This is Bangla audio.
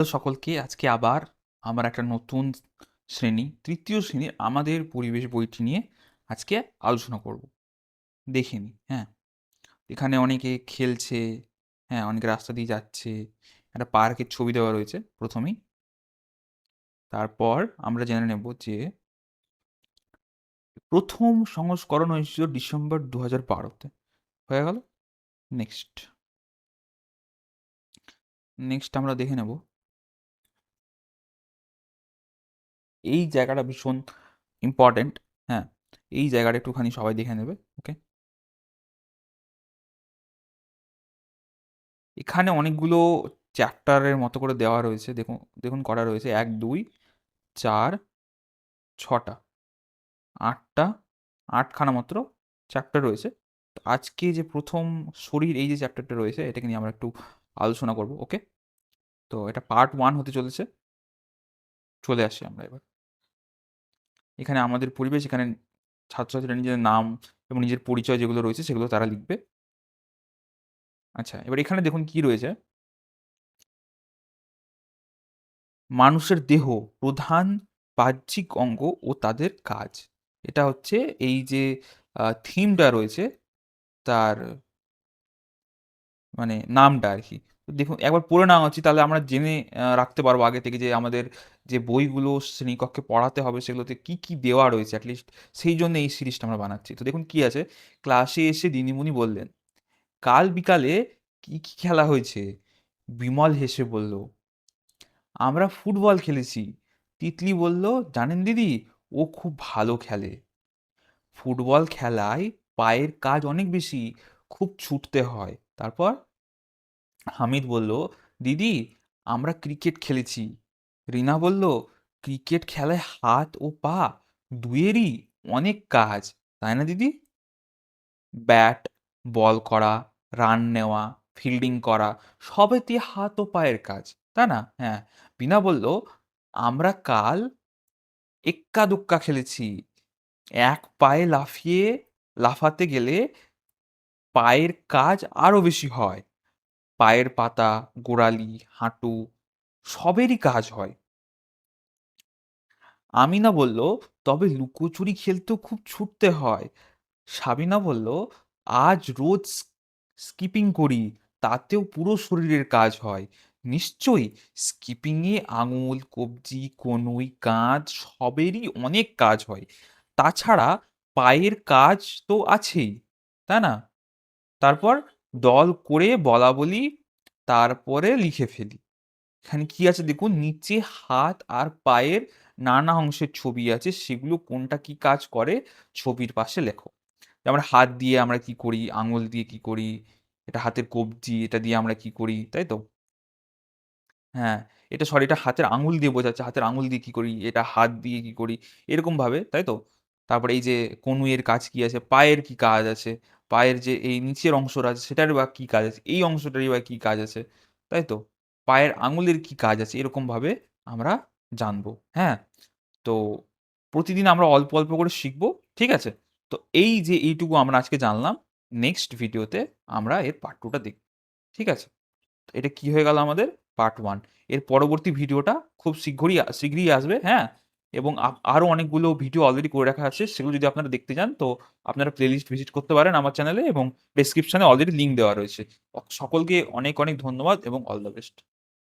তো সকলকে আজকে আবার আমার একটা নতুন শ্রেণী, তৃতীয় শ্রেণীর আমাদের পরিবেশ বইটি নিয়ে আজকে আলোচনা করব। দেখে নিই, হ্যাঁ? এখানে অনেকে খেলছে, হ্যাঁ, অনেকে রাস্তা দিয়ে যাচ্ছে। একটা পার্কের ছবি দেওয়া রয়েছে প্রথমেই। তারপর আমরা জেনে নেব যে প্রথম সংস্করণ হয়েছিল ডিসেম্বর 2012-তে। হয়ে গেল? নেক্সট। নেক্সট আমরা দেখে নেব এই জায়গাটা ভীষণ ইম্পর্ট্যান্ট, হ্যাঁ? এই জায়গাটা একটুখানি সবাই দেখে নেবে, ওকে? এখানে অনেকগুলো চ্যাপ্টারের মতো করে দেওয়া রয়েছে, দেখুন দেখুন করা রয়েছে 1, 2, 4, 6টা, 8টা, 8খানা মাত্র চ্যাপ্টার রয়েছে। তো আজকে যে প্রথম শরীর এই যে চ্যাপ্টারটা রয়েছে এটাকে নিয়ে আমরা একটু আলোচনা করব, ওকে? তো এটা পার্ট 1 হতে চলেছে। চলে আসি আমরা এবার। এখানে আমাদের পরিবেশ, এখানে ছাত্রছাত্রীরা নিজেদের নাম এবং নিজের পরিচয় যেগুলো রয়েছে সেগুলো তারা লিখবে। আচ্ছা, এবার এখানে দেখুন কি রয়েছে। মানুষের দেহ প্রধান বাহ্যিক অঙ্গ ও তাদের কাজ। এটা হচ্ছে এই যে থিমটা রয়েছে তার মানে নামটা আরকি। তো দেখুন একবার পড়ে নেওয়া উচিত, তাহলে আমরা জেনে রাখতে পারবো আগে থেকে যে আমাদের যে বইগুলো শ্রেণীকক্ষে পড়াতে হবে সেগুলোতে কি, কি দেওয়া রয়েছে এট লিস্ট সেই জন্য এই সিরিজটা আমরা বানাচ্ছি। তো দেখুন কি আছে, ক্লাসে এসে দিদিমণি বললেন, "কাল বিকালে কি, কি খেলা হয়েছে?" বিমল হেসে বলল, "আমরা ফুটবল খেলেছি।" তিতলি বলল, "জানেন দিদি, ও খুব ভালো খেলে।" ফুটবল খেলায় পায়ের কাজ অনেক বেশি, খুব ছুটতে হয়। তারপর হামিদ বলল, "দিদি, আমরা ক্রিকেট খেলেছি।" রিনা বলল, "ক্রিকেট খেলায় হাত ও পা দুইয়েরই অনেক কাজ, তাই না দিদি?" ব্যাট, বল করা, রান নেওয়া, ফিল্ডিং করা সবেতে হাত ও পায়ের কাজ, তাই না? হ্যাঁ। বিনা বলল, "আমরা কাল এক্কা-দোক্কা খেলেছি। এক পায়ে লাফাতে গেলে পায়ের কাজ আরো বেশি হয়। পায়ের পাতা, গোড়ালি, হাঁটু সবেরই কাজ হয়।" আমিনা বলল, "তবে লুকোচুরি খেলতেও খুব ছুটতে হয়।" সাবিনা বলল, "আজ রোজ স্কিপিং করি, তাতেও পুরো শরীরের কাজ হয়।" নিশ্চয়ই, স্কিপিংয়ে আঙুল, কবজি, কনুই, কাঁধ সবেরই অনেক কাজ হয়। তাছাড়া পায়ের কাজ তো আছেই, তাই না? তারপর দল করে বলাবলি, তারপরে লিখে ফেলি। এখানে কি আছে দেখুন, নিচে হাত আর পায়ের নানা অংশের ছবি আছে, সেগুলো কোনটা কি কাজ করে ছবির পাশে লেখো। যেমন হাত দিয়ে আমরা কি করি, আঙুল দিয়ে কি করি, এটা হাতের কবজি, এটা দিয়ে আমরা কি করি, তাই তো? হ্যাঁ, এটা সরি, এটা হাতের আঙুল দিয়ে বোঝাচ্ছে, হাতের আঙুল দিয়ে কি করি, এটা হাত দিয়ে কি করি, এরকমভাবে, তাই তো? তারপরে এই যে কনুইয়ের কাজ কি আছে, পায়ের কি কাজ আছে, পায়ের যে এই নিচের অংশটা আছে সেটার বা কি কাজ আছে, এই অংশটারই বা কি কাজ আছে, তাই তো? পায়ের আঙুলের কি কাজ আছে, এরকমভাবে আমরা জানবো, হ্যাঁ? তো প্রতিদিন আমরা অল্প, অল্প করে শিখবো, ঠিক আছে? তো এই যে এইটুকু আমরা আজকে জানলাম, নেক্সট ভিডিওতে আমরা এর পার্ট 2 টা দেখব, ঠিক আছে? তো এটা কি হয়ে গেল আমাদের পার্ট 1। এর পরবর্তী ভিডিওটা খুব শীঘ্রই আসবে, হ্যাঁ? এবং আরো অনেকগুলো ভিডিও অলরেডি করে রাখা আছে। সেগুলো যদি আপনারা দেখতে চান তো আপনারা প্লেলিস্ট ভিজিট করতে পারেন আমার চ্যানেলে, এবং ডেসক্রিপশনে অলরেডি লিংক দেওয়া রয়েছে। সকলকে অনেক, অনেক ধন্যবাদ এবং অল দ্য বেস্ট।